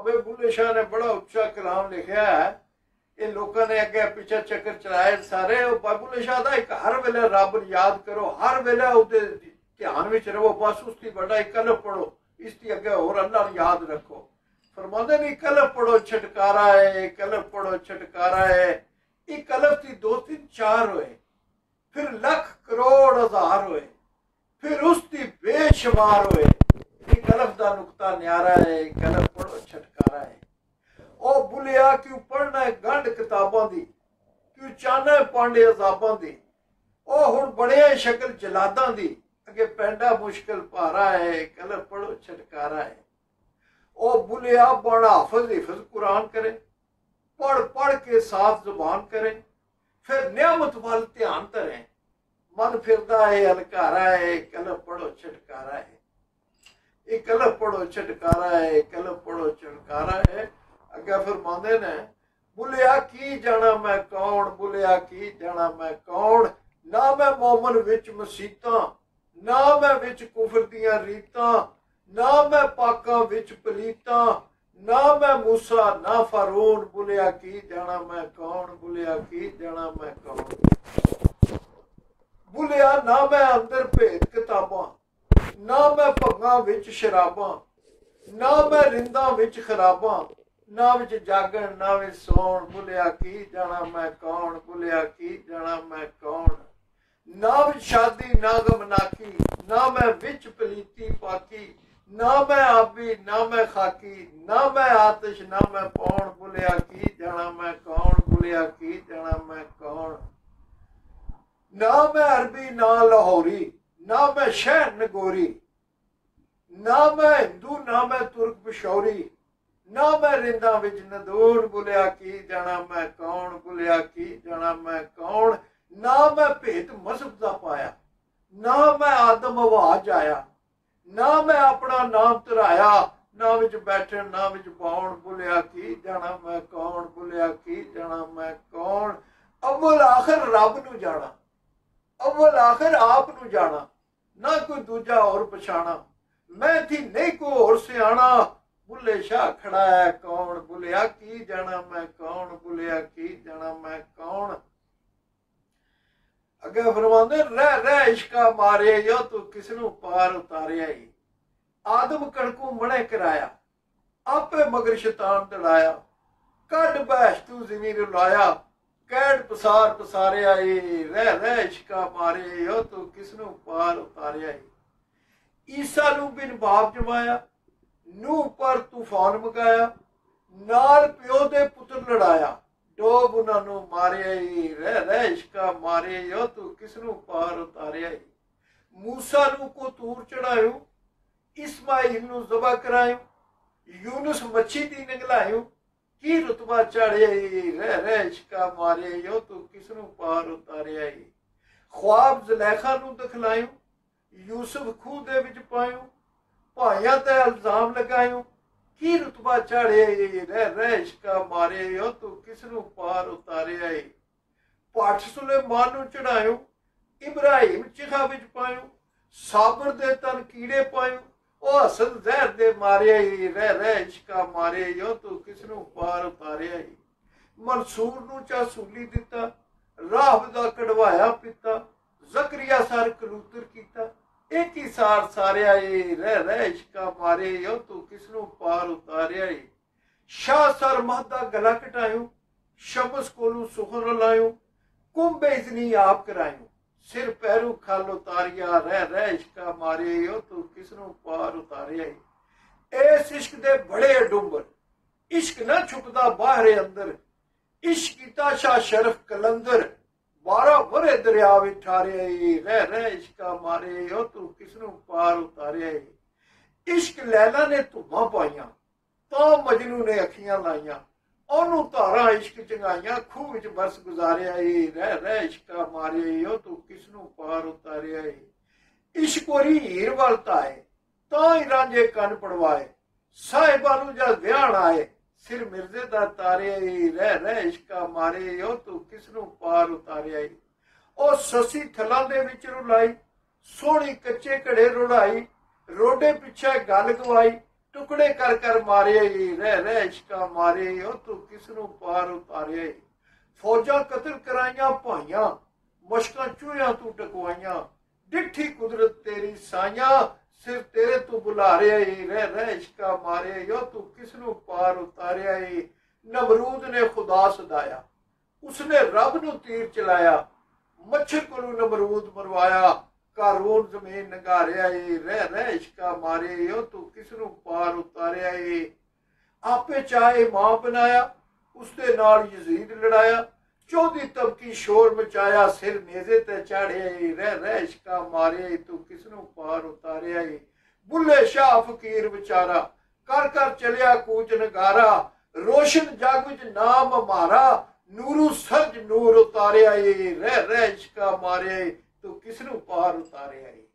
ਬਾਬੇ ਬੁੱਲੇ ਸ਼ਾਹ ਨੇ ਬੜਾ ਉੱਚਾ ਕਲਾਮ ਲਿਖਿਆ ਹੈ। ਇਹ ਲੋਕਾਂ ਨੇ ਅੱਗੇ ਪਿੱਛੇ ਚੱਕਰ ਚਲਾਏ ਸਾਰੇ। ਉਹ ਬਾਬਾ ਬੁੱਲੇ ਸ਼ਾਹ ਦਾ ਇੱਕ ਹਰ ਵੇਲੇ ਰੱਬ ਨੂੰ ਯਾਦ ਕਰੋ, ਹਰ ਵੇਲੇ ਉਹਦੇ ਧਿਆਨ ਵਿੱਚ ਰਹੋ, ਬਸ ਉਸ ਦੀ ਵੱਡਾ ਇੱਕ ਕਲਮ ਪੜੋ, ਇਸ ਦੀ ਅੱਗੇ ਹੋਰ ਅੱਲਾ ਨੂੰ ਯਾਦ ਰੱਖੋ। फरमाते नहीं कलफ पढ़ो छटकारा है, कलफ पढ़ो छटकारा है। एक कलफ थी 2 3 4 होए, फिर लख करोड़ हजार होए, फिर उसकी बेशुमार होए। ये कलफ दा नुकता न्यारा है, कलफ पढ़ो छटकारा है। ओ बुलिया क्यों पढ़ना है गंढ किताबां दी, क्यों चाहना है पांडे अजाबां दी। ओ हुण बड़िया शक्ल जलादां दी, अगे पैंडा मुश्किल भारा है, कलफ पढ़ो छटकारा है। ओ बुलिया बड़ हाफिज हिफज कुरान करे, पढ़ पढ़ के साफ जुबान करे, फिर नियामत वाल ध्यान धरे। मन फिरदा है हलकारा है, कलफ पढ़ो छटकारा है। ये कलफ पढ़ो छटकारा है, कलफ पढ़ो छटकारा है। अगे फरमांदे ने बुलिया की जाना मैं कौन, बुलिया की जाना मैं कौन। ना मैं मोमन विच मसीतां, ना मैं विच कुफर दियां रीतां, ना मैं पाकां विच पलीतां, ना मैं मूसा ना फारून। बुलिया की जाना मैं कौन, बुलिया की जाना मैं कौन। बुलिया ना मैं अंदर भेद किताबां, ना मैं भंगां विच शराबां, ना मैं रिंदां विच खराबां, ना विच जागण ना विच सौण। बुलिया की जाना मैं कौन, बुलिया की जाना मैं कौन। ना विच शादी ना गमनाकी, ना मैं विच पलीती पाकी, ना मैं आबी ना मैं खाकी, ना मैं आतिश ना मैं पौन। बुलिया की जाना मैं कौन, बुलिया की जाना मैं कौन। ना मैं अरबी ना लाहौरी, ना मैं शहर नगोरी, ना मैं हिंदू ना मैं तुर्क पिशौरी, ना मैं रिंदा विच नदून। बुलिया की जाना मैं कौन, बुलिया की जाना मैं कौन। ना मैं भेद मजहब दा पाया, ना मैं आदम आवाज आया, ना मैं अपना नाम धराया, ना विच बैठन ना विच पाउण। बुलिया की जाना मैं कौन, बुलिया की जाना मैं कौन। अव्वल आखिर रब नू जाना, अव्वल आखिर आप नू जाना, ना कोई दूजा और पछाणा। मैं थी नहीं कोई और सियाणा, बुल्ले शाह खड़ा है कौन। बुलिया की जाना मैं कौन, बुलिया की जाना मैं कौन। अगे फरमांदे रह रह इश्का मारे, यो तू किसनू पार उतारिया ही। आदम कड़कू मने कराया, आपे मगर शैतान दड़ाया, कड बहश तू जमीन लाया, कैड पसार पसारिया ही। रह रह इश्का मारे, यो तू किसनू पार उतारिया ही। ईसा नू बिन बाप जमाया, नूह पर तूफान मगाया, नाल प्यो दे पुत्र लड़ाया, डोब उन्हां नू मारिया ही। रह रह इश्का मारे, यो तू किसनू पार उतारिया ही। मूसा नू को तूर चढ़ायो, इस्माइल नू ज़बा करायो, यूनुस मच्छी दी निगलायो, की रुतबा चढ़िया ही। रह रह इश्का मारे, यो तू किसनू पार उतारिया ही। ख्वाब ज़ुलैखा नू दिखलायो, यूसुफ खूह दे विच पायो, भाइयां ते इल्जाम लगायो, की रुतबा चढ़िया ही। रह रह इश्का मारे, यो तू किसनू पार उतारिया ही। पाठ सुलेमान नू चढ़ायो, इब्राहिम चिखा विच पायो, साबर दे तन कीड़े पायो, ओ हसन जहर दे मारिया ही। रह रह इश्का मारे, यो तू किसनू पार उतारिया ही। मंसूर नू चासूली दिता, राहब दा कढ़वाया पिता, जकरिया सर कलूतर कीता, एक ही सार सारिया ही। रह रह इश्का मारे, यो तू किसनू पार उतारिया ही। शाह सर महदा गला कटायो, शमस कोलू सुखन लायो, कुंभे इजनी आप करायो, सिर पैरू खल उतारिया। रह रह इश्का मारे, यो तू किसनू पार उतारिया ही। इस इश्क दे बड़े डुंबर, इश्क ना छुपदा बाहरे अंदर, इश्क कीता शाह शरफ कलंदर, 12 वरे दरिया विच ठारिया ही। रह रह इश्का मारे, यो तू किसनू पार उतारिया ही। इश्क लैला ने धुम्मा पाइया, तां मजनू ने अखियां लाइया, ओनू धारा इश्क चंगाइया, खूह विच बरस गुजारिया ही। रह रह इश्का मारे, यो तू किसनू पार उतारिया ही। इश्क ओरी हीर वल ताए, तां ही रांझे कन पड़वाए, साहिबा नू जद विआहण आए, सिर मिर्जे दा तारिया ही। रह रह इश्का मारे, यो तू किसनू पार उतारिया ही। ओ ससी थलां दे विच रुलाई, सोहणी कच्चे घड़े रुड़ाई, रोडे पिछे गल गवाई, ਟੁਕੜੇ ਕਰ ਮਾਰਿਆ ਈ, ਰਹਿ ਰਹਿ ਇਸ਼ਕਾ ਮਾਰਿਆ ਈ, ਉਹ ਤੂੰ ਕਿਸ ਨੂੰ ਪਾਰ ਉਤਾਰਿਆ ਈ। ਫੌਜਾਂ ਕਤਲ ਕਰਾਈਆਂ ਭਾਈਆਂ, ਮੁਸ਼ਕਾਂ ਚੂਹਿਆਂ ਤੂੰ ਟਕਵਾਈਆਂ, ਡਿੱਠੀ ਕੁਦਰਤ ਤੇਰੀ ਸਾਈਆਂ, ਸਿਰ ਤੇਰੇ ਤੂੰ ਬੁਲਾ ਰਿਹਾ ਈ, ਰਹਿ ਰਹਿ ਇਸ਼ਕਾ ਮਾਰਿਆ ਈ, ਉਹ ਤੂੰ ਕਿਸ ਨੂੰ ਪਾਰ ਉਤਾਰਿਆ ਈ। ਨਮਰੂਦ ਨੇ ਖੁਦਾ ਸਦਾਇਆ, ਉਸਨੇ ਰੱਬ ਨੂੰ ਤੀਰ ਚਲਾਇਆ, ਮੱਛਰ ਕੋਲੋਂ ਨਮਰੂਦ ਮਰਵਾਇਆ, ਕਾਰੂਨ ਜ਼ਮੀਨ ਨਗਾਰਿਆ ਈ, ਰਹਿ ਰਹਿ ਇਸ਼ਕਾ ਮਾਰਿਆ ਈ, ਉਹ ਤੂੰ ਕਿਸ ਨੂੰ ਪਾਰ ਉਤਾਰਿਆ ਈ। ਆਪੇ ਚਾਹੇ ਮਾਂ ਬਣਾਇਆ, ਉਸਦੇ ਨਾਲ ਯਜ਼ੀਦ ਲੜਾਇਆ, ਚੌਧੀ ਤਬਕੀ ਸ਼ੋਰ ਮਚਾਇਆ, ਸਿਰ ਨੇਜ਼ੇ ਤੇ ਚਾੜਿਆ ਈ, ਰਹਿ ਰਹਿ ਇਸ਼ਕਾ ਮਾਰਿਆ ਈ, ਤੂੰ ਕਿਸ ਨੂੰ ਪਾਰ ਉਤਾਰਿਆ ਈ। ਬੁੱਲੇ ਸ਼ਾਹ ਫਕੀਰ ਵਿਚਾਰਾ, ਕਰ ਚਲਿਆ ਕੂਚ ਨਗਾਰਾ, ਰੋਸ਼ਨ ਜਗ ਵਿੱਚ ਨਾਮ ਹਮਾਰਾ, ਨੂਰੂ ਸਰਜ ਨੂਰ ਉਤਾਰਿਆ ਈ, ਰਹਿ ਰਹਿ ਇਸ਼ਕਾ ਮਾਰਿਆ ਈ, ਤੂੰ ਕਿਸ ਨੂੰ ਪਾਰ ਉਤਾਰਿਆ ਈ।